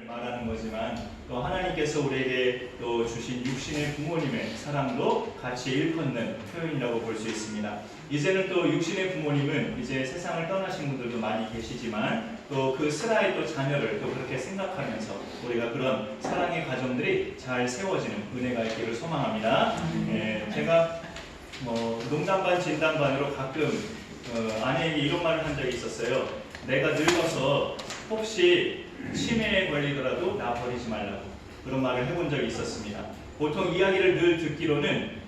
말하는 거지만 또 하나님께서 우리에게 또 주신 육신의 부모님의 사랑도 같이 일컫는 표현이라고 볼 수 있습니다. 이제는 또 육신의 부모님은 이제 세상을 떠나신 분들도 많이 계시지만 또 그 슬하의 또 자녀를 또 그렇게 생각하면서 우리가 그런 사랑의 가정들이 잘 세워지는 은혜가 있기를 소망합니다. 제가 농담 반 진담 반으로 가끔 아내에게 이런 말을 한 적이 있었어요. 내가 늙어서 혹시 치매에 걸리더라도 나 버리지 말라고 그런 말을 해본 적이 있었습니다. 보통 이야기를 늘 듣기로는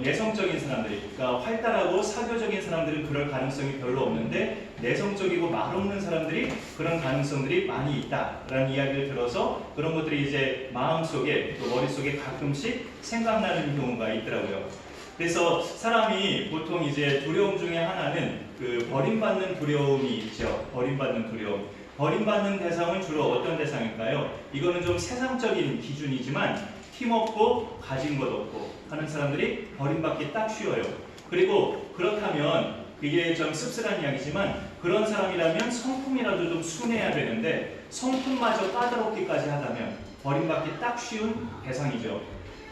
내성적인 사람들이, 그러니까 활달하고 사교적인 사람들은 그럴 가능성이 별로 없는데 내성적이고 말없는 사람들이 그런 가능성들이 많이 있다라는 이야기를 들어서 그런 것들이 이제 마음속에 또 머릿속에 가끔씩 생각나는 경우가 있더라고요. 그래서 사람이 보통 이제 두려움 중에 하나는 그 버림받는 두려움이 있죠. 버림받는 두려움. 버림받는 대상은 주로 어떤 대상일까요? 이거는 좀 세상적인 기준이지만 힘없고 가진 것 없고 하는 사람들이 버림받기 딱 쉬워요. 그리고 그렇다면 이게 좀 씁쓸한 이야기지만 그런 사람이라면 성품이라도 좀 순해야 되는데 성품마저 까다롭기까지 하다면 버림받기 딱 쉬운 대상이죠.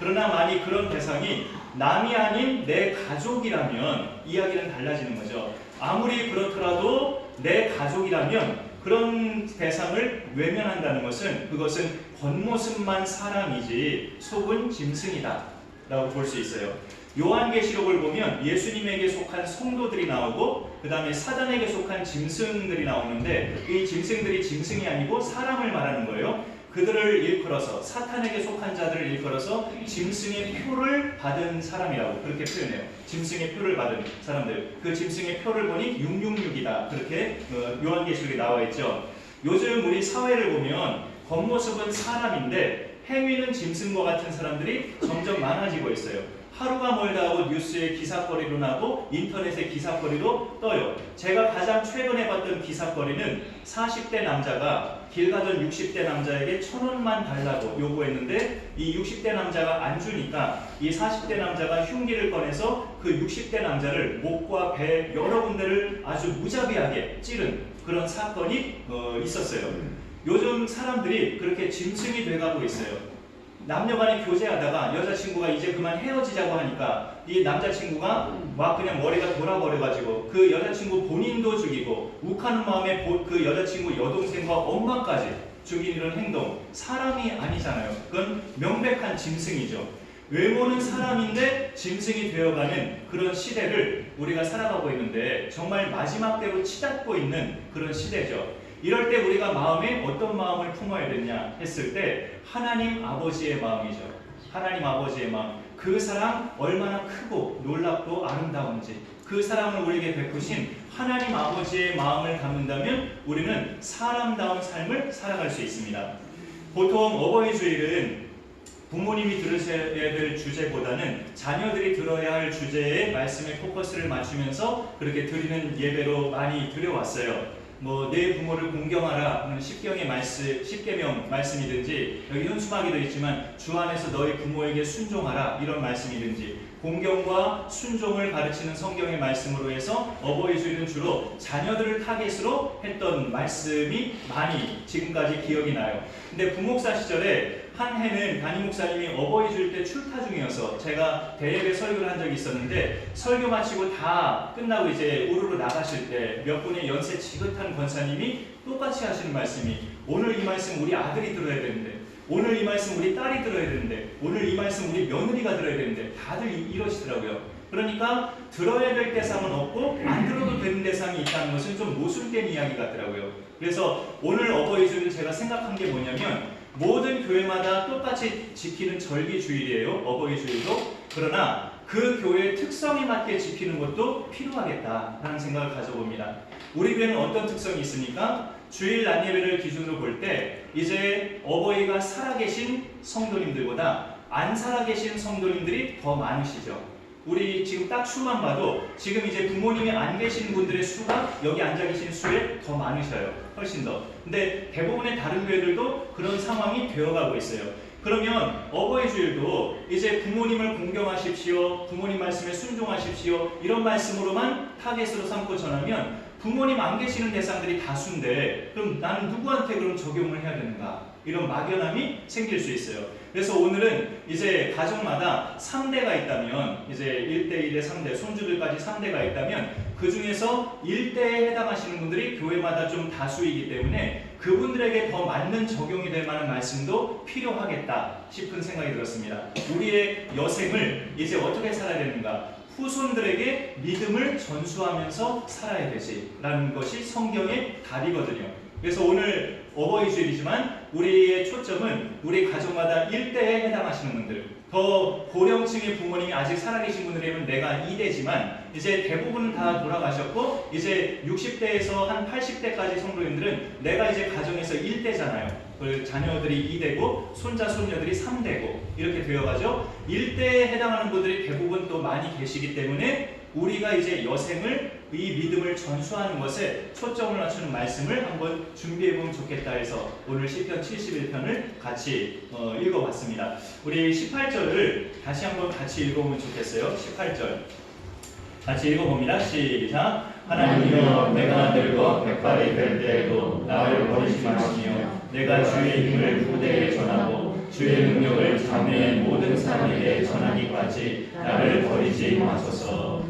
그러나 만약 그런 대상이 남이 아닌 내 가족이라면 이야기는 달라지는 거죠. 아무리 그렇더라도 내 가족이라면 그런 대상을 외면한다는 것은 그것은 겉모습만 사람이지 속은 짐승이다 라고 볼 수 있어요. 요한계시록을 보면 예수님에게 속한 성도들이 나오고 그 다음에 사단에게 속한 짐승들이 나오는데 이 짐승들이 짐승이 아니고 사람을 말하는 거예요. 그들을 일컬어서 사탄에게 속한 자들을 일컬어서 짐승의 표를 받은 사람이라고 그렇게 표현해요. 짐승의 표를 받은 사람들. 그 짐승의 표를 보니 666이다. 그렇게 요한계시록에 나와 있죠. 요즘 우리 사회를 보면 겉모습은 사람인데 행위는 짐승과 같은 사람들이 점점 많아지고 있어요. 하루가 멀다 하고 뉴스에 기사거리로 나고 인터넷에 기사거리로 떠요. 제가 가장 최근에 봤던 기사거리는 40대 남자가 길 가던 60대 남자에게 1,000원만 달라고 요구했는데 이 60대 남자가 안 주니까 이 40대 남자가 흉기를 꺼내서 그 60대 남자를 목과 배 여러 군데를 아주 무자비하게 찌른 그런 사건이 있었어요. 요즘 사람들이 그렇게 짐승이 돼가고 있어요. 남녀간에 교제하다가 여자친구가 이제 그만 헤어지자고 하니까 이 남자친구가 막 그냥 머리가 돌아버려가지고 그 여자친구 본인도 죽이고 욱하는 마음에 그 여자친구 여동생과 엄마까지 죽인 이런 행동 사람이 아니잖아요. 그건 명백한 짐승이죠. 외모는 사람인데 짐승이 되어가는 그런 시대를 우리가 살아가고 있는데 정말 마지막 때로 치닫고 있는 그런 시대죠. 이럴 때 우리가 마음에 어떤 마음을 품어야 되냐 했을 때 하나님 아버지의 마음이죠. 하나님 아버지의 마음. 그 사랑 얼마나 크고 놀랍고 아름다운지 그 사랑을 우리에게 베푸신 하나님 아버지의 마음을 담는다면 우리는 사람다운 삶을 살아갈 수 있습니다. 보통 어버이 주일은 부모님이 들으셔야 될 주제보다는 자녀들이 들어야 할 주제에 말씀에 포커스를 맞추면서 그렇게 드리는 예배로 많이 드려왔어요. 내 부모를 공경하라 10계명 말씀이든지 여기 현수막에도 있지만 주 안에서 너희 부모에게 순종하라 이런 말씀이든지 공경과 순종을 가르치는 성경의 말씀으로 해서 어버이 주일은 주로 자녀들을 타겟으로 했던 말씀이 많이 지금까지 기억이 나요. 근데 부목사 시절에 한 해는 담임 목사님이 어버이 주일 때 출타 중이어서 제가 대예배 설교를 한 적이 있었는데 설교 마치고 다 끝나고 이제 우르르 나가실 때 몇 분의 연세 지긋한 권사님이 똑같이 하시는 말씀이 오늘 이 말씀 우리 아들이 들어야 되는데 오늘 이 말씀 우리 딸이 들어야 되는데 오늘 이 말씀 우리 며느리가 들어야 되는데 다들 이러시더라고요. 그러니까 들어야 될 대상은 없고 안 들어도 되는 대상이 있다는 것은 좀 모순된 이야기 같더라고요. 그래서 오늘 어버이 주일은 제가 생각한 게 뭐냐면 모든 교회마다 똑같이 지키는 절기주일이에요. 어버이 주일도. 그러나 그 교회의 특성에 맞게 지키는 것도 필요하겠다라는 생각을 가져봅니다. 우리 교회는 어떤 특성이 있습니까? 주일 낮 예배를 기준으로 볼 때 이제 어버이가 살아계신 성도님들보다 안 살아계신 성도님들이 더 많으시죠. 우리 지금 딱 수만 봐도 지금 이제 부모님이 안 계신 분들의 수가 여기 앉아 계신 수에 더 많으셔요. 훨씬 더. 근데 대부분의 다른 교회들도 그런 상황이 되어가고 있어요. 그러면 어버이 주일도 이제 부모님을 공경하십시오, 부모님 말씀에 순종하십시오 이런 말씀으로만 타겟으로 삼고 전하면 부모님 안 계시는 대상들이 다수인데 그럼 나는 누구한테 그럼 적용을 해야 되는가? 이런 막연함이 생길 수 있어요. 그래서 오늘은 이제 가정마다 3대가 있다면, 이제 1대, 2대, 3대, 손주들까지 3대가 있다면 그 중에서 1대에 해당하시는 분들이 교회마다 좀 다수이기 때문에 그분들에게 더 맞는 적용이 될 만한 말씀도 필요하겠다 싶은 생각이 들었습니다. 우리의 여생을 이제 어떻게 살아야 되는가? 후손들에게 믿음을 전수하면서 살아야 되지라는 것이 성경의 답이거든요. 그래서 오늘 어버이 주일이지만 우리의 초점은 우리 가정마다 1대에 해당하시는 분들, 더 고령층의 부모님이 아직 살아계신 분들이면 내가 2대지만 이제 대부분은 다 돌아가셨고 이제 60대에서 한 80대까지 성도님들은 내가 이제 가정에서 1대잖아요. 그 자녀들이 2대고 손자 손녀들이 3대고 이렇게 되어가죠. 1대에 해당하는 분들이 대부분 또 많이 계시기 때문에 우리가 이제 여생을 이 믿음을 전수하는 것에 초점을 맞추는 말씀을 한번 준비해보면 좋겠다 해서 오늘 시편 71편을 같이 읽어봤습니다. 우리 18절을 다시 한번 같이 읽어보면 좋겠어요. 18절 같이 읽어봅니다. 시작. 하나님이여 내가 늙어 백발이 될 때에도 나를 버리지 마시며 내가 주의 힘을 후대에 전하고 주의 능력을 자매의 모든 사람에게 전하기까지 나를 버리지 마소서.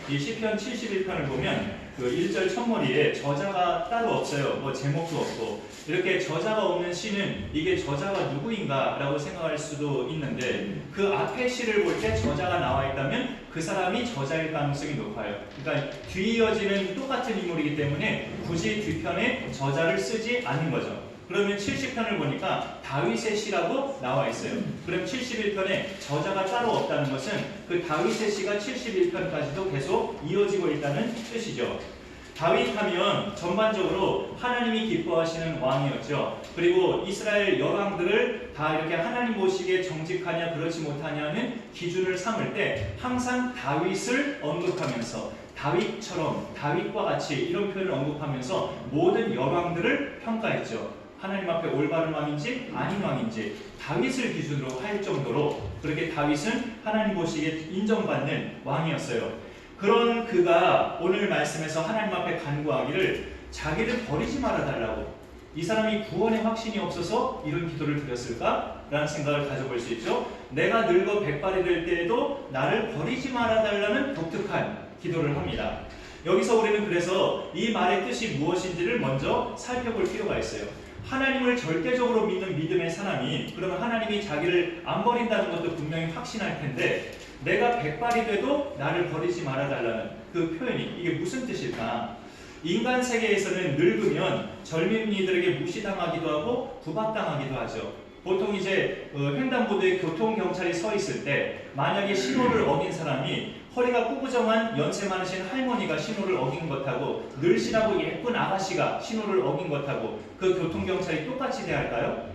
이 시편 71편을 보면 그 1절 첫머리에 저자가 따로 없어요. 뭐 제목도 없고 이렇게 저자가 없는 시는 이게 저자가 누구인가 라고 생각할 수도 있는데 그 앞에 시를 볼 때 저자가 나와 있다면 그 사람이 저자일 가능성이 높아요. 그러니까 뒤이어지는 똑같은 인물이기 때문에 굳이 뒤편에 저자를 쓰지 않는 거죠. 그러면 70편을 보니까 다윗의 시라고 나와 있어요. 그럼 71편에 저자가 따로 없다는 것은 그 다윗의 시가 71편까지도 계속 이어지고 있다는 뜻이죠. 다윗 하면 전반적으로 하나님이 기뻐하시는 왕이었죠. 그리고 이스라엘 여왕들을 다 이렇게 하나님 보시기에 정직하냐 그렇지 못하냐는 기준을 삼을 때 항상 다윗을 언급하면서 다윗처럼 다윗과 같이 이런 표현을 언급하면서 모든 여왕들을 평가했죠. 하나님 앞에 올바른 왕인지 아닌 왕인지 다윗을 기준으로 할 정도로 그렇게 다윗은 하나님 보시기에 인정받는 왕이었어요. 그런 그가 오늘 말씀에서 하나님 앞에 간구하기를 자기를 버리지 말아달라고. 이 사람이 구원의 확신이 없어서 이런 기도를 드렸을까? 라는 생각을 가져볼 수 있죠. 내가 늙어 백발이 될 때에도 나를 버리지 말아달라는 독특한 기도를 합니다. 여기서 우리는 그래서 이 말의 뜻이 무엇인지를 먼저 살펴볼 필요가 있어요. 하나님을 절대적으로 믿는 믿음의 사람이 그러면 하나님이 자기를 안 버린다는 것도 분명히 확신할 텐데 내가 백발이 돼도 나를 버리지 말아달라는 그 표현이 이게 무슨 뜻일까? 인간 세계에서는 늙으면 젊은이들에게 무시당하기도 하고 구박당하기도 하죠. 보통 이제 횡단보도에 교통경찰이 서 있을 때 만약에 신호를 어긴 사람이 허리가 꾸부정한 연세 많으신 할머니가 신호를 어긴 것하고 늘씬하고 예쁜 아가씨가 신호를 어긴 것하고 그 교통경찰이 똑같이 대할까요?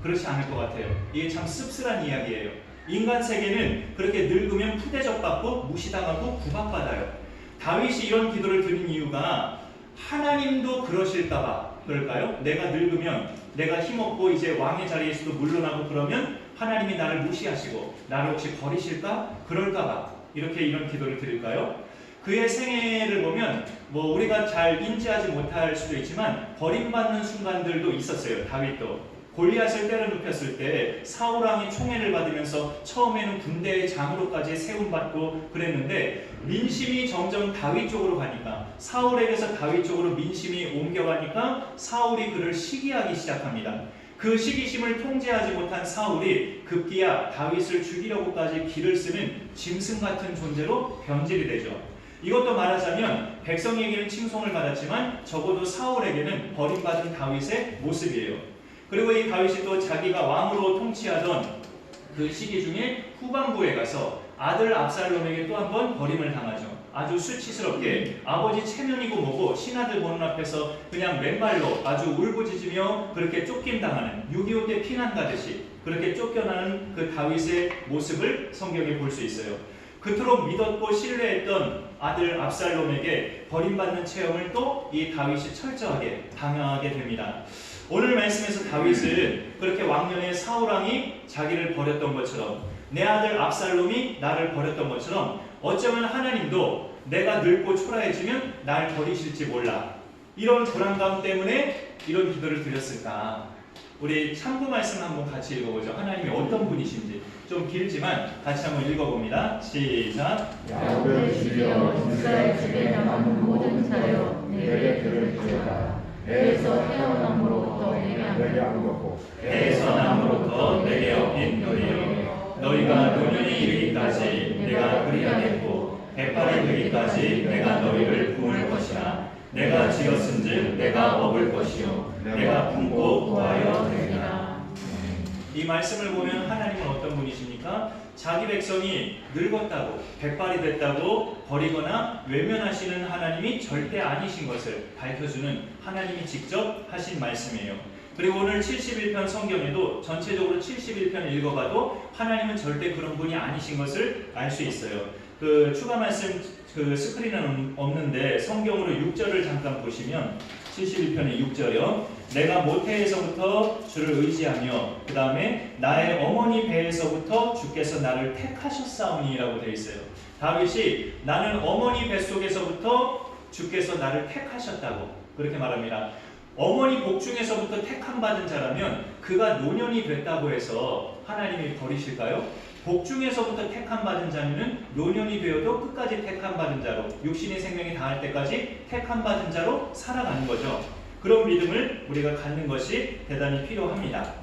그렇지 않을 것 같아요. 이게 참 씁쓸한 이야기예요. 인간 세계는 그렇게 늙으면 푸대접받고 무시당하고 구박받아요. 다윗이 이런 기도를 드린 이유가 하나님도 그러실까봐 그럴까요? 내가 늙으면 내가 힘없고 이제 왕의 자리에서도 물러나고 그러면 하나님이 나를 무시하시고 나를 혹시 버리실까? 그럴까봐 이렇게 이런 기도를 드릴까요? 그의 생애를 보면 뭐 우리가 잘 인지하지 못할 수도 있지만 버림받는 순간들도 있었어요. 다윗도 골리앗을 때려눕혔을 때 사울 왕이 총애를 받으면서 처음에는 군대의 장으로까지 세움받고 그랬는데 민심이 점점 다윗 쪽으로 가니까 사울에게서 다윗 쪽으로 민심이 옮겨가니까 사울이 그를 시기하기 시작합니다. 그 시기심을 통제하지 못한 사울이 급기야 다윗을 죽이려고까지 길을 쓰는 짐승 같은 존재로 변질이 되죠. 이것도 말하자면 백성에게는 칭송을 받았지만 적어도 사울에게는 버림받은 다윗의 모습이에요. 그리고 이 다윗이 또 자기가 왕으로 통치하던 그 시기 중에 후반부에 가서 아들 압살롬에게 또 한 번 버림을 당하죠. 아주 수치스럽게 아버지 체면이고 뭐고 신하들 보는 앞에서 그냥 맨발로 아주 울부짖으며 그렇게 쫓김당하는 6.25 때 피난 가듯이 그렇게 쫓겨나는 그 다윗의 모습을 성경에 볼 수 있어요. 그토록 믿었고 신뢰했던 아들 압살롬에게 버림받는 체험을 또 이 다윗이 철저하게 당하게 됩니다. 오늘 말씀에서 다윗은 그렇게 왕년에 사울왕이 자기를 버렸던 것처럼 내 아들 압살롬이 나를 버렸던 것처럼 어쩌면 하나님도 내가 늙고 초라해지면 날 버리실지 몰라 이런 불안감 때문에 이런 기도를 드렸을까? 우리 참고 말씀 한번 같이 읽어보죠. 하나님이 어떤 분이신지. 좀 길지만 같이 한번 읽어봅니다. 시작. 야곱의 주여 이스라엘 집에 남은 모든 자여 내게 들을지어다. 배에서 태어남으로부터 내게 안겼고 배에서 남으로부터 내게 업힌 너희여, 너희가 노년이 이르기까지 내가 그리하겠고 해파리 되기까지 내가 너희를 품을 것이나 내가 지었은즉 내가 업을 것이요 내가 품고 구하여 되리라. 이 말씀을 보면 하나님은 어떤 분이십니까? 자기 백성이 늙었다고 백발이 됐다고 버리거나 외면하시는 하나님이 절대 아니신 것을 밝혀주는 하나님이 직접 하신 말씀이에요. 그리고 오늘 71편 성경에도 전체적으로 71편 읽어봐도 하나님은 절대 그런 분이 아니신 것을 알 수 있어요. 그 추가 말씀 스크린은 없는데 성경으로 6절을 잠깐 보시면 71편의 6절이요. 내가 모태에서부터 주를 의지하며 그 다음에 나의 어머니 배에서부터 주께서 나를 택하셨사오니라고 되어 있어요. 다윗이 나는 어머니 뱃속에서부터 주께서 나를 택하셨다고 그렇게 말합니다. 어머니 복중에서부터 택함받은 자라면 그가 노년이 됐다고 해서 하나님이 버리실까요? 복중에서부터 택함받은 자는 노년이 되어도 끝까지 택함받은 자로 육신의 생명이 닿을 때까지 택함받은 자로 살아가는 거죠. 그런 믿음을 우리가 갖는 것이 대단히 필요합니다.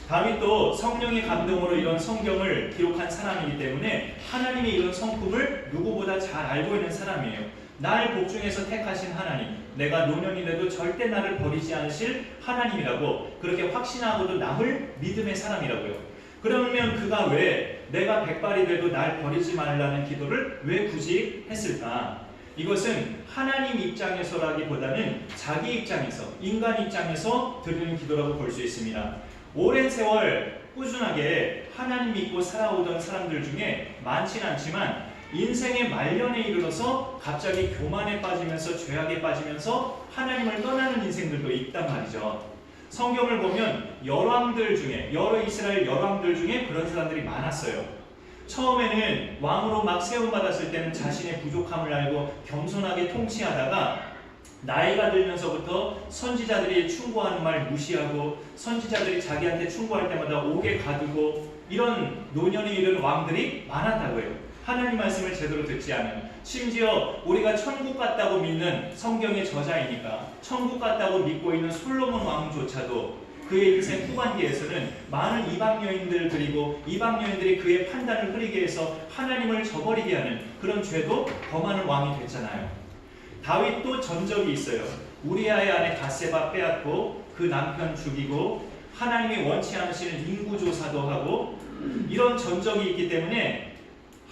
다윗도 성령의 감동으로 이런 성경을 기록한 사람이기 때문에 하나님의 이런 성품을 누구보다 잘 알고 있는 사람이에요. 날 복중에서 택하신 하나님, 내가 노년이 돼도 절대 나를 버리지 않으실 하나님이라고 그렇게 확신하고도 남을 믿음의 사람이라고요. 그러면 그가 왜 내가 백발이 돼도 날 버리지 말라는 기도를 왜 굳이 했을까? 이것은 하나님 입장에서라기보다는 자기 입장에서, 인간 입장에서 드리는 기도라고 볼 수 있습니다. 오랜 세월 꾸준하게 하나님 믿고 살아오던 사람들 중에 많지는 않지만 인생의 말년에 이르러서 갑자기 교만에 빠지면서 죄악에 빠지면서 하나님을 떠나는 인생들도 있단 말이죠. 성경을 보면 여러 이스라엘 열왕들 중에 그런 사람들이 많았어요. 처음에는 왕으로 막 세움받았을 때는 자신의 부족함을 알고 겸손하게 통치하다가 나이가 들면서부터 선지자들이 충고하는 말 무시하고 선지자들이 자기한테 충고할 때마다 옥에 가두고 이런 노년에 이른 왕들이 많았다고 해요. 하나님 말씀을 제대로 듣지 않은, 심지어 우리가 천국 같다고 믿는 성경의 저자이니까 천국 같다고 믿고 있는 솔로몬 왕조차도 그의 인생 후반기에서는 많은 이방 여인들을 그리고 이방 여인들이 그의 판단을 흐리게 해서 하나님을 저버리게 하는 그런 죄도 범하는 왕이 됐잖아요. 다윗도 전적이 있어요. 우리아의 아내 갓세바 빼앗고 그 남편 죽이고 하나님이 원치 않으시는 인구조사도 하고 이런 전적이 있기 때문에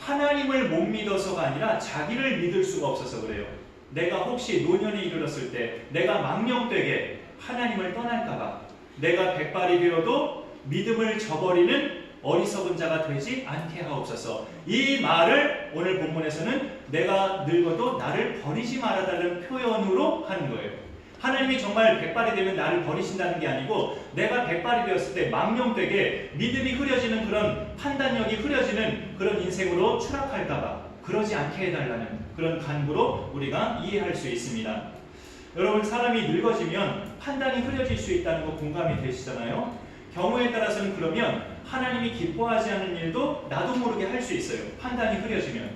하나님을 못 믿어서가 아니라 자기를 믿을 수가 없어서 그래요. 내가 혹시 노년에 이르렀을 때 내가 망령되게 하나님을 떠날까봐 내가 백발이 되어도 믿음을 저버리는 어리석은 자가 되지 않게 하옵소서. 이 말을 오늘 본문에서는 내가 늙어도 나를 버리지 말아달라는 표현으로 하는 거예요. 하나님이 정말 백발이 되면 나를 버리신다는 게 아니고 내가 백발이 되었을 때 망령되게 믿음이 흐려지는 그런 판단력이 흐려지는 그런 인생으로 추락할까봐 그러지 않게 해달라는 그런 간구로 우리가 이해할 수 있습니다. 여러분, 사람이 늙어지면 판단이 흐려질 수 있다는 거 공감이 되시잖아요. 경우에 따라서는 그러면 하나님이 기뻐하지 않는 일도 나도 모르게 할 수 있어요. 판단이 흐려지면.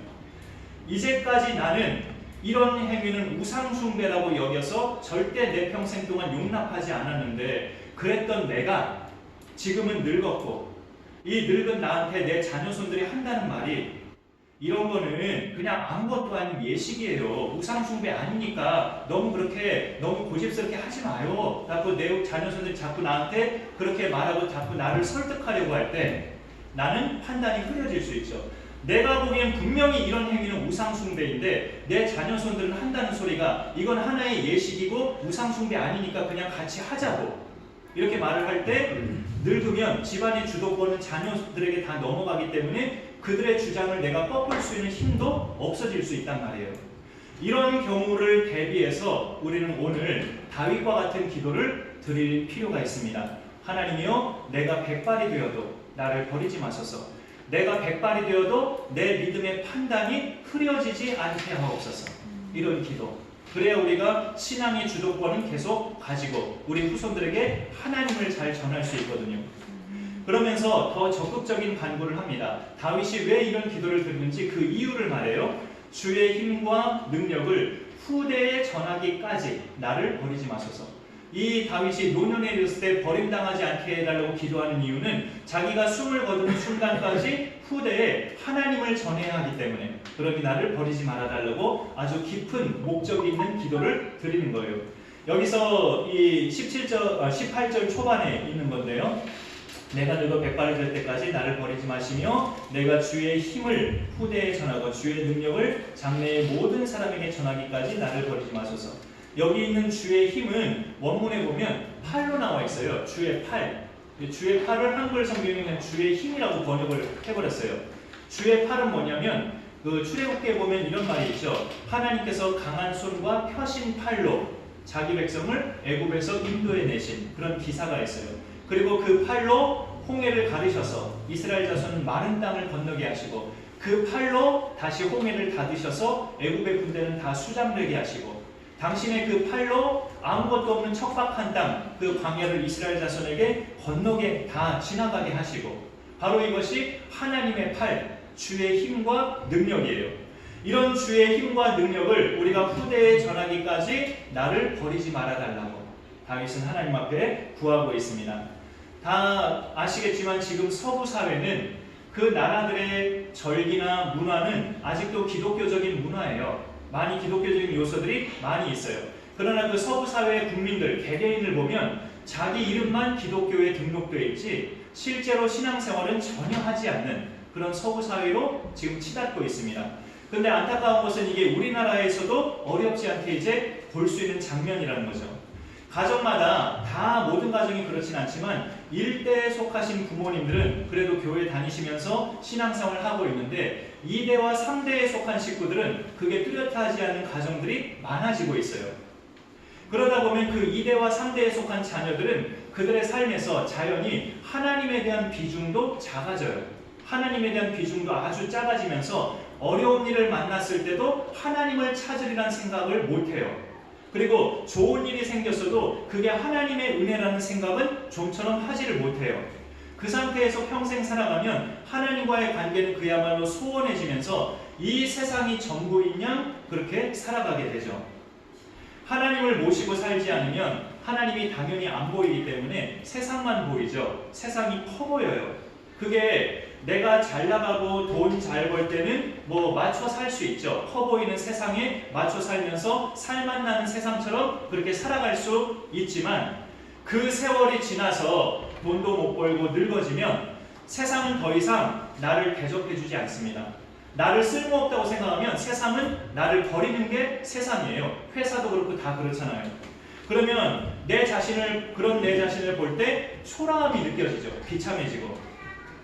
이제까지 나는 이런 행위는 우상숭배라고 여겨서 절대 내 평생 동안 용납하지 않았는데 그랬던 내가 지금은 늙었고 이 늙은 나한테 내 자녀손들이 한다는 말이 이런 거는 그냥 아무것도 아닌 예식이에요. 우상숭배 아니니까 너무 고집스럽게 하지 마요. 자꾸 내 자녀손들이 자꾸 나한테 그렇게 말하고 자꾸 나를 설득하려고 할 때 나는 판단이 흐려질 수 있죠. 내가 보기엔 분명히 이런 행위는 우상숭배인데 내 자녀손들은 한다는 소리가 이건 하나의 예식이고 우상숭배 아니니까 그냥 같이 하자고 이렇게 말을 할 때 늙으면 집안의 주도권은 자녀들에게 다 넘어가기 때문에 그들의 주장을 내가 꺾을 수 있는 힘도 없어질 수 있단 말이에요. 이런 경우를 대비해서 우리는 오늘 다윗과 같은 기도를 드릴 필요가 있습니다. 하나님이여, 내가 백발이 되어도 나를 버리지 마소서. 내가 백발이 되어도 내 믿음의 판단이 흐려지지 않게 하옵소서. 이런 기도. 그래야 우리가 신앙의 주도권은 계속 가지고 우리 후손들에게 하나님을 잘 전할 수 있거든요. 그러면서 더 적극적인 간구를 합니다. 다윗이 왜 이런 기도를 드리는지 그 이유를 말해요. 주의 힘과 능력을 후대에 전하기까지 나를 버리지 마소서. 이 다윗이 노년에 이르렀을 때 버림당하지 않게 해달라고 기도하는 이유는 자기가 숨을 거두는 순간까지 후대에 하나님을 전해야 하기 때문에, 그러니 나를 버리지 말아달라고 아주 깊은 목적이 있는 기도를 드리는 거예요. 여기서 이 18절 초반에 있는 건데요. 내가 늙어 백발이 될 때까지 나를 버리지 마시며 내가 주의 힘을 후대에 전하고 주의 능력을 장래의 모든 사람에게 전하기까지 나를 버리지 마소서. 여기 있는 주의 힘은 원문에 보면 팔로 나와 있어요. 주의 팔. 주의 팔을 한글 성경에는 주의 힘이라고 번역을 해버렸어요. 주의 팔은 뭐냐면 그 출애굽기에 보면 이런 말이 있죠. 하나님께서 강한 손과 펴신 팔로 자기 백성을 애굽에서 인도해 내신 그런 기사가 있어요. 그리고 그 팔로 홍해를 가르셔서 이스라엘 자손은 마른 땅을 건너게 하시고, 그 팔로 다시 홍해를 닫으셔서 애굽의 군대는 다 수장되게 하시고, 당신의 그 팔로 아무것도 없는 척박한 땅, 그 광야를 이스라엘 자손에게 건너게 다 지나가게 하시고, 바로 이것이 하나님의 팔, 주의 힘과 능력이에요. 이런 주의 힘과 능력을 우리가 후대에 전하기까지 나를 버리지 말아달라고 다윗은 하나님 앞에 구하고 있습니다. 다 아시겠지만 지금 서부 사회는 그 나라들의 절기나 문화는 아직도 기독교적인 문화예요. 많이 기독교적인 요소들이 많이 있어요. 그러나 그 서부 사회의 국민들, 개개인을 보면 자기 이름만 기독교에 등록되어 있지 실제로 신앙생활은 전혀 하지 않는 그런 서부 사회로 지금 치닫고 있습니다. 그런데 안타까운 것은 이게 우리나라에서도 어렵지 않게 이제 볼 수 있는 장면이라는 거죠. 가정마다 다 모든 가정이 그렇진 않지만 일대에 속하신 부모님들은 그래도 교회 다니시면서 신앙생활을 하고 있는데 2대와 3대에 속한 식구들은 그게 뚜렷하지 않은 가정들이 많아지고 있어요. 그러다 보면 그 2대와 3대에 속한 자녀들은 그들의 삶에서 자연히 하나님에 대한 비중도 작아져요. 하나님에 대한 비중도 아주 작아지면서 어려운 일을 만났을 때도 하나님을 찾으리란 생각을 못해요. 그리고 좋은 일이 생겼어도 그게 하나님의 은혜라는 생각은 좀처럼 하지를 못해요. 그 상태에서 평생 살아가면 하나님과의 관계는 그야말로 소원해지면서 이 세상이 전부인 양 그렇게 살아가게 되죠. 하나님을 모시고 살지 않으면 하나님이 당연히 안 보이기 때문에 세상만 보이죠. 세상이 커 보여요. 그게 내가 잘 나가고 돈 잘 벌 때는 뭐 맞춰 살 수 있죠. 커 보이는 세상에 맞춰 살면서 살만 나는 세상처럼 그렇게 살아갈 수 있지만 그 세월이 지나서 돈도 못 벌고 늙어지면 세상은 더 이상 나를 대접해주지 않습니다. 나를 쓸모없다고 생각하면 세상은 나를 버리는 게 세상이에요. 회사도 그렇고 다 그렇잖아요. 그러면 내 자신을 볼 때 초라함이 느껴지죠. 비참해지고.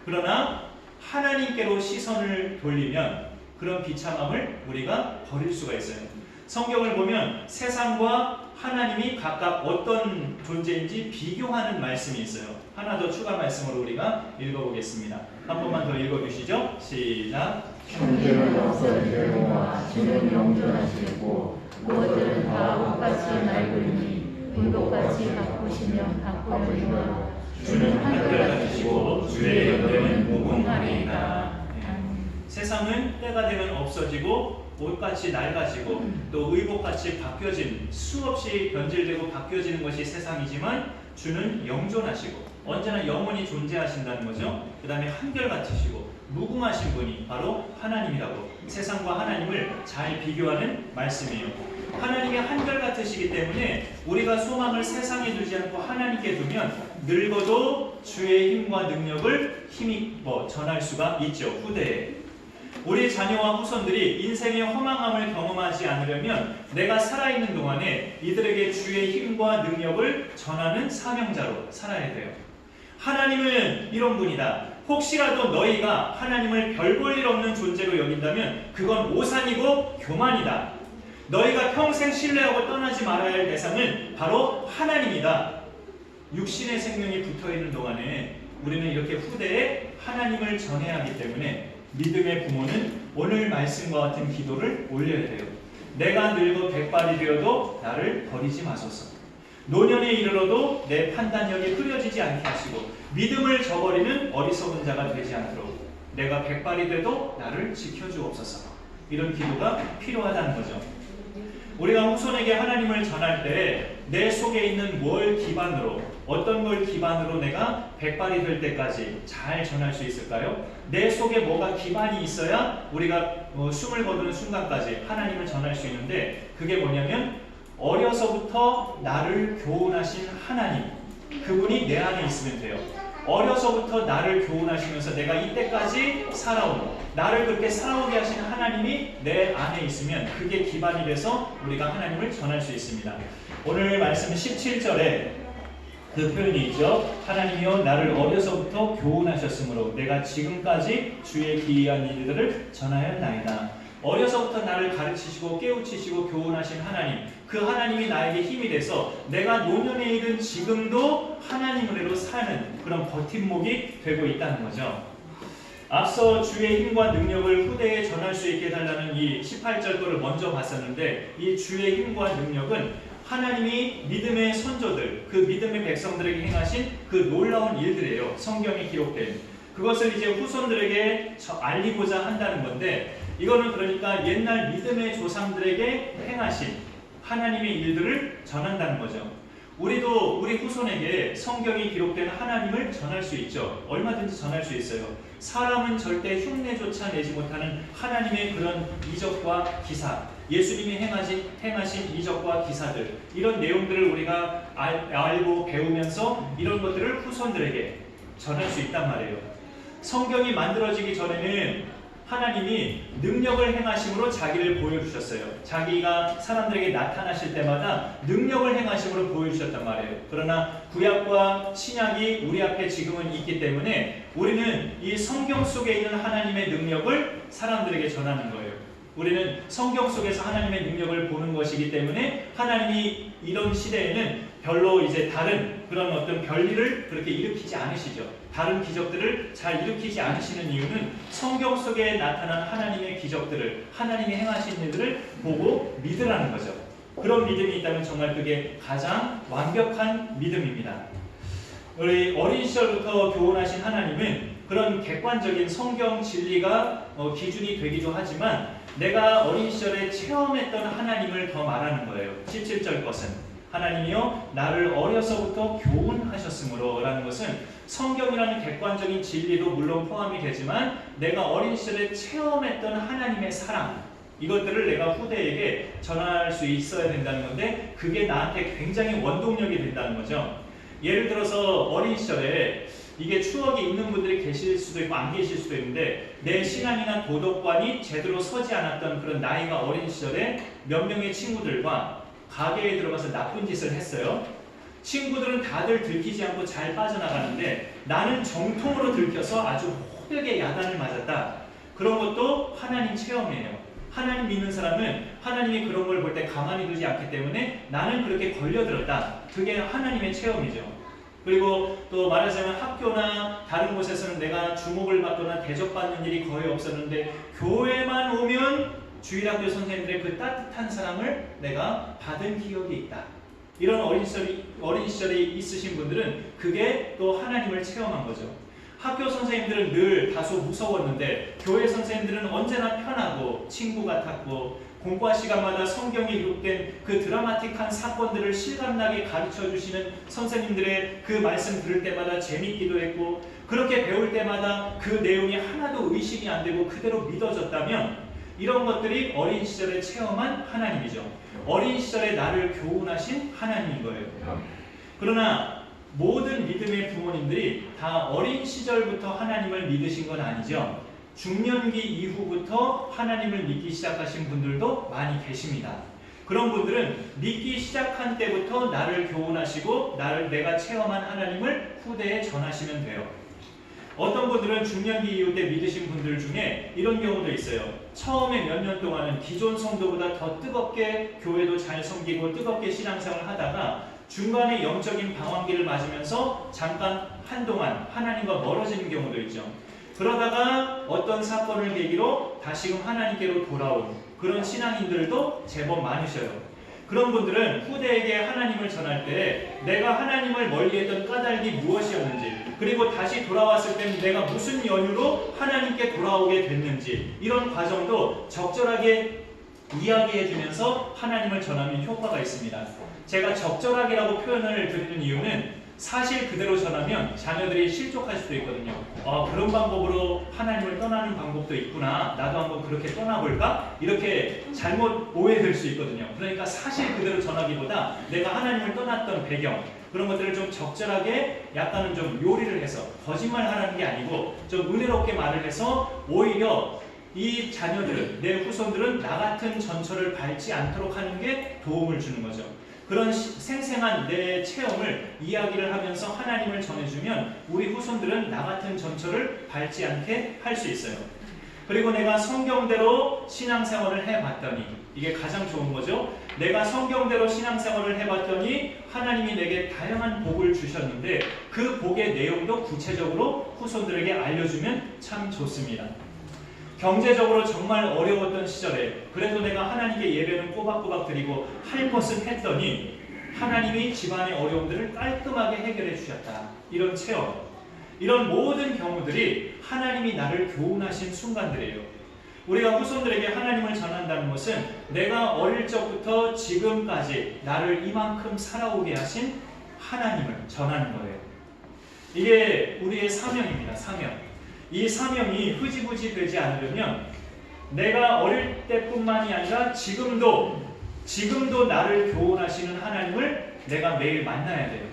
그러나 하나님께로 시선을 돌리면 그런 비참함을 우리가 버릴 수가 있어요. 성경을 보면 세상과 하나님이 각각 어떤 존재인지 비교하는 말씀이 있어요. 하나 더 추가 말씀으로 우리가 읽어보겠습니다. 한 번만 더 읽어주시죠. 시작. 천지는 없어지려니와 주는 영존하시고 무엇들은 다 옷같이 낡으니 의복같이 바꾸시며 바꾸려니와 주는 한결같으시고 주의 연대는 무궁하리이다. 세상은 때가 되면 없어지고 옷같이 낡아지고 또 의복같이 바뀌어진 수없이 변질되고 바뀌어지는 것이 세상이지만 주는 영존하시고 언제나 영원히 존재하신다는 거죠. 그 다음에 한결같으시고 무궁하신 분이 바로 하나님이라고 세상과 하나님을 잘 비교하는 말씀이에요. 하나님이 한결같으시기 때문에 우리가 소망을 세상에 두지 않고 하나님께 두면 늙어도 주의 힘과 능력을 힘입어 전할 수가 있죠. 후대에. 우리 자녀와 후손들이 인생의 허망함을 경험하지 않으려면 내가 살아있는 동안에 이들에게 주의 힘과 능력을 전하는 사명자로 살아야 돼요. 하나님은 이런 분이다. 혹시라도 너희가 하나님을 별 볼 일 없는 존재로 여긴다면 그건 오산이고 교만이다. 너희가 평생 신뢰하고 떠나지 말아야 할 대상은 바로 하나님이다. 육신의 생명이 붙어있는 동안에 우리는 이렇게 후대에 하나님을 전해야 하기 때문에 믿음의 부모는 오늘 말씀과 같은 기도를 올려야 돼요. 내가 늙어 백발이 되어도 나를 버리지 마소서. 노년에 이르러도 내 판단력이 흐려지지 않게 하시고 믿음을 저버리는 어리석은 자가 되지 않도록 내가 백발이 돼도 나를 지켜주옵소서. 이런 기도가 필요하다는 거죠. 우리가 후손에게 하나님을 전할 때 내 속에 있는 뭘 기반으로, 어떤 걸 기반으로 내가 백발이 될 때까지 잘 전할 수 있을까요? 내 속에 뭐가 기반이 있어야 우리가 숨을 거두는 순간까지 하나님을 전할 수 있는데, 그게 뭐냐면 어려서부터 나를 교훈하신 하나님, 그분이 내 안에 있으면 돼요. 어려서부터 나를 교훈하시면서 내가 이때까지 살아온, 나를 그렇게 살아오게 하신 하나님이 내 안에 있으면 그게 기반이 돼서 우리가 하나님을 전할 수 있습니다. 오늘 말씀 17절에 그 표현이 있죠. 하나님이여 나를 어려서부터 교훈하셨으므로 내가 지금까지 주의 기이한 일들을 전하였나이다. 어려서부터 나를 가르치시고 깨우치시고 교훈하신 하나님, 그 하나님이 나에게 힘이 돼서 내가 노년에 이른 지금도 하나님 은혜로 사는 그런 버팀목이 되고 있다는 거죠. 앞서 주의 힘과 능력을 후대에 전할 수 있게 해달라는 이 18절 거를 먼저 봤었는데, 이 주의 힘과 능력은 하나님이 믿음의 선조들, 그 믿음의 백성들에게 행하신 그 놀라운 일들이에요. 성경에 기록된 그것을 이제 후손들에게 알리고자 한다는 건데, 이거는 그러니까 옛날 믿음의 조상들에게 행하신 하나님의 일들을 전한다는 거죠. 우리도 우리 후손에게 성경이 기록된 하나님을 전할 수 있죠. 얼마든지 전할 수 있어요. 사람은 절대 흉내조차 내지 못하는 하나님의 그런 이적과 기사, 예수님이 행하신 이적과 기사들, 이런 내용들을 우리가 알고 배우면서 이런 것들을 후손들에게 전할 수 있단 말이에요. 성경이 만들어지기 전에는 하나님이 능력을 행하심으로 자기를 보여주셨어요. 자기가 사람들에게 나타나실 때마다 능력을 행하심으로 보여주셨단 말이에요. 그러나 구약과 신약이 우리 앞에 지금은 있기 때문에 우리는 이 성경 속에 있는 하나님의 능력을 사람들에게 전하는 거예요. 우리는 성경 속에서 하나님의 능력을 보는 것이기 때문에 하나님이 이런 시대에는 별로 이제 다른 그런 어떤 별일을 그렇게 일으키지 않으시죠. 다른 기적들을 잘 일으키지 않으시는 이유는 성경 속에 나타난 하나님의 기적들을, 하나님이 행하신 일들을 보고 믿으라는 거죠. 그런 믿음이 있다면 정말 그게 가장 완벽한 믿음입니다. 우리 어린 시절부터 교훈하신 하나님은 그런 객관적인 성경 진리가 기준이 되기도 하지만, 내가 어린 시절에 체험했던 하나님을 더 말하는 거예요. 17절 것은 하나님이여 나를 어려서부터 교훈하셨으므로 라는 것은 성경이라는 객관적인 진리도 물론 포함이 되지만, 내가 어린 시절에 체험했던 하나님의 사랑, 이것들을 내가 후대에게 전할 수 있어야 된다는 건데, 그게 나한테 굉장히 원동력이 된다는 거죠. 예를 들어서 어린 시절에 이게 추억이 있는 분들이 계실 수도 있고 안 계실 수도 있는데, 내 신앙이나 도덕관이 제대로 서지 않았던 그런 나이가 어린 시절에 몇 명의 친구들과 가게에 들어가서 나쁜 짓을 했어요. 친구들은 다들 들키지 않고 잘 빠져나가는데 나는 정통으로 들켜서 아주 호되게 야단을 맞았다. 그런 것도 하나님 체험이에요. 하나님 믿는 사람은 하나님이 그런 걸 볼 때 가만히 두지 않기 때문에 나는 그렇게 걸려들었다. 그게 하나님의 체험이죠. 그리고 또 말하자면 학교나 다른 곳에서는 내가 주목을 받거나 대접받는 일이 거의 없었는데, 교회만 오면 주일학교 선생님들의 그 따뜻한 사랑을 내가 받은 기억이 있다. 이런 어린 시절에 있으신 분들은 그게 또 하나님을 체험한 거죠. 학교 선생님들은 늘 다소 무서웠는데 교회 선생님들은 언제나 편하고 친구 같았고, 공과 시간마다 성경에 기록된 그 드라마틱한 사건들을 실감나게 가르쳐 주시는 선생님들의 그 말씀 들을 때마다 재밌기도 했고, 그렇게 배울 때마다 그 내용이 하나도 의심이 안 되고 그대로 믿어졌다면, 이런 것들이 어린 시절에 체험한 하나님이죠. 어린 시절에 나를 교훈하신 하나님인 거예요. 그러나 모든 믿음의 부모님들이 다 어린 시절부터 하나님을 믿으신 건 아니죠. 중년기 이후부터 하나님을 믿기 시작하신 분들도 많이 계십니다. 그런 분들은 믿기 시작한 때부터 나를 교훈하시고 내가 체험한 하나님을 후대에 전하시면 돼요. 어떤 분들은 중년기 이후 때 믿으신 분들 중에 이런 경우도 있어요. 처음에 몇 년 동안은 기존 성도보다 더 뜨겁게 교회도 잘 섬기고 뜨겁게 신앙생활을 하다가 중간에 영적인 방황기를 맞으면서 잠깐 한동안 하나님과 멀어지는 경우도 있죠. 그러다가 어떤 사건을 계기로 다시금 하나님께로 돌아온 그런 신앙인들도 제법 많으셔요. 그런 분들은 후대에게 하나님을 전할 때 내가 하나님을 멀리했던 까닭이 무엇이었는지, 그리고 다시 돌아왔을 때는 내가 무슨 연유로 하나님께 돌아오게 됐는지, 이런 과정도 적절하게 이야기해주면서 하나님을 전하면 효과가 있습니다. 제가 적절하게라고 표현을 드리는 이유는 사실 그대로 전하면 자녀들이 실족할 수도 있거든요. 그런 방법으로 하나님을 떠나는 방법도 있구나, 나도 한번 그렇게 떠나볼까? 이렇게 잘못 오해될 수 있거든요. 그러니까 사실 그대로 전하기보다 내가 하나님을 떠났던 배경, 그런 것들을 좀 적절하게 약간은 좀 요리를 해서, 거짓말하라는 게 아니고 좀 은혜롭게 말을 해서 오히려 이 자녀들은, 내 후손들은 나 같은 전철을 밟지 않도록 하는 게 도움을 주는 거죠. 그런 생생한 내 체험을 이야기를 하면서 하나님을 전해주면 우리 후손들은 나 같은 전철을 밟지 않게 할 수 있어요. 그리고 내가 성경대로 신앙생활을 해봤더니, 이게 가장 좋은 거죠. 내가 성경대로 신앙생활을 해봤더니 하나님이 내게 다양한 복을 주셨는데 그 복의 내용도 구체적으로 후손들에게 알려주면 참 좋습니다. 경제적으로 정말 어려웠던 시절에 그래도 내가 하나님께 예배는 꼬박꼬박 드리고 할 것은 했더니 하나님이 집안의 어려움들을 깔끔하게 해결해 주셨다. 이런 체험, 이런 모든 경우들이 하나님이 나를 교훈하신 순간들이에요. 우리가 후손들에게 하나님을 전한다는 것은 내가 어릴 적부터 지금까지 나를 이만큼 살아오게 하신 하나님을 전하는 거예요. 이게 우리의 사명입니다. 사명. 이 사명이 흐지부지 되지 않으려면 내가 어릴 때뿐만이 아니라 지금도 나를 교훈하시는 하나님을 내가 매일 만나야 돼요.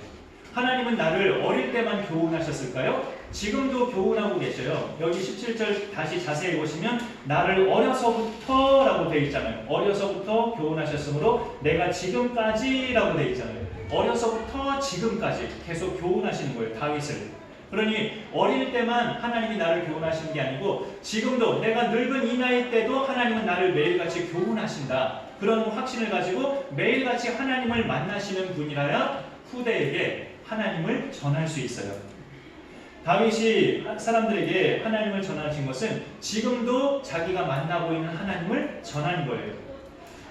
하나님은 나를 어릴 때만 교훈하셨을까요? 지금도 교훈하고 계셔요. 여기 17절 다시 자세히 보시면 나를 어려서부터 라고 되어 있잖아요. 어려서부터 교훈하셨으므로 내가 지금까지 라고 되어 있잖아요. 어려서부터 지금까지 계속 교훈하시는 거예요. 다윗을. 그러니 어릴 때만 하나님이 나를 교훈하시는 게 아니고 지금도 내가 늙은 이 나이 때도 하나님은 나를 매일같이 교훈하신다. 그런 확신을 가지고 매일같이 하나님을 만나시는 분이라야 후대에게 하나님을 전할 수 있어요. 다윗이 사람들에게 하나님을 전하신 것은 지금도 자기가 만나고 있는 하나님을 전하는 거예요.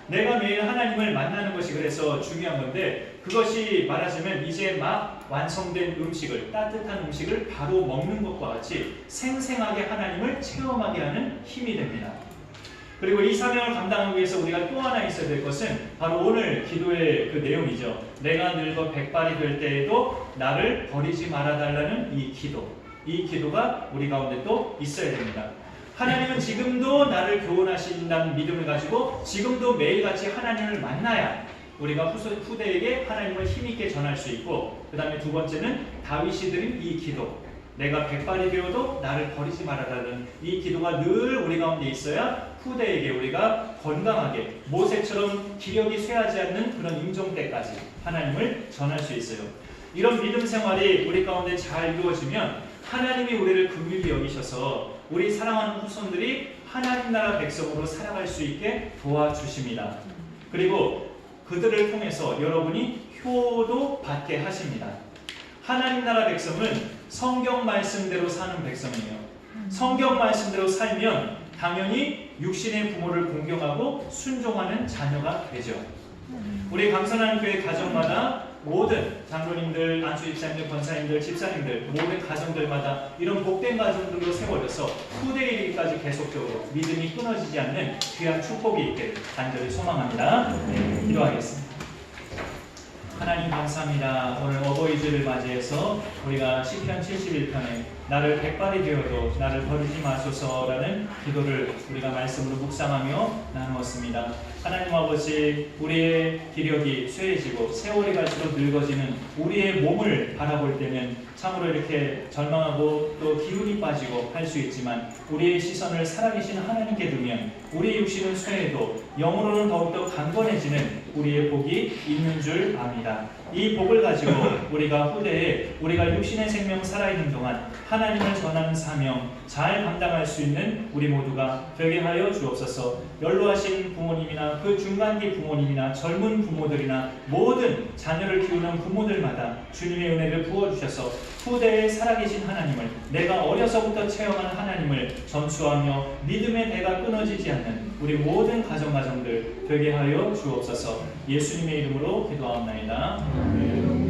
내가 매일 하나님을 만나는 것이 그래서 중요한 건데, 그것이 말하자면 이제 막 완성된 음식을, 따뜻한 음식을 바로 먹는 것과 같이 생생하게 하나님을 체험하게 하는 힘이 됩니다. 그리고 이 사명을 감당하기 위해서 우리가 또 하나 있어야 될 것은 바로 오늘 기도의 그 내용이죠. 내가 늙어 백발이 될 때에도 나를 버리지 말아달라는 이 기도. 이 기도가 우리 가운데 또 있어야 됩니다. 하나님은 지금도 나를 교훈하신다는 믿음을 가지고 지금도 매일같이 하나님을 만나야 우리가 후대에게 하나님을 힘있게 전할 수 있고, 그 다음에 두 번째는 다윗이 드린 이 기도, 내가 백발이 되어도 나를 버리지 말아라는 이 기도가 늘 우리 가운데 있어야 후대에게 우리가 건강하게 모세처럼 기력이 쇠하지 않는 그런 임종 때까지 하나님을 전할 수 있어요. 이런 믿음 생활이 우리 가운데 잘 이루어지면 하나님이 우리를 긍휼히 여기셔서 우리 사랑하는 후손들이 하나님 나라 백성으로 살아갈 수 있게 도와주십니다. 그리고 그들을 통해서 여러분이 효도 받게 하십니다. 하나님 나라 백성은 성경 말씀대로 사는 백성이에요. 성경 말씀대로 살면 당연히 육신의 부모를 공경하고 순종하는 자녀가 되죠. 우리 강선한 교회 가정마다 모든 장로님들, 안수집사님들, 권사님들, 집사님들 모든 가정들마다 이런 복된 가정들로 세워져서 후대 이르기까지 계속적으로 믿음이 끊어지지 않는 귀한 축복이 있기를 간절히 소망합니다. 기도하겠습니다. 하나님 감사합니다. 오늘 어버이주를 맞이해서 우리가 시편 71편에 나를 백발이 되어도 나를 버리지 마소서라는 기도를 우리가 말씀으로 묵상하며 나누었습니다. 하나님 아버지, 우리의 기력이 쇠해지고 세월이 갈수록 늙어지는 우리의 몸을 바라볼 때는 참으로 이렇게 절망하고 또 기운이 빠지고 할 수 있지만 우리의 시선을 살아계신 하나님께 두면 우리의 육신은 쇠해도 영으로는 더욱더 강건해지는 우리의 복이 있는 줄 압니다. 이 복을 가지고 우리가 후대에 우리가 육신의 생명 살아있는 동안 하나님을 전하는 사명 잘 감당할 수 있는 우리 모두가 되게 하여 주옵소서. 연로하신 부모님이나 그 중간기 부모님이나 젊은 부모들이나 모든 자녀를 키우는 부모들마다 주님의 은혜를 부어주셔서 후대에 살아계신 하나님을, 내가 어려서부터 체험한 하나님을 전수하며 믿음의 대가 끊어지지 않는 우리 모든 가정들 되게 하여 주옵소서. 예수님의 이름으로 기도하옵나이다. 아멘.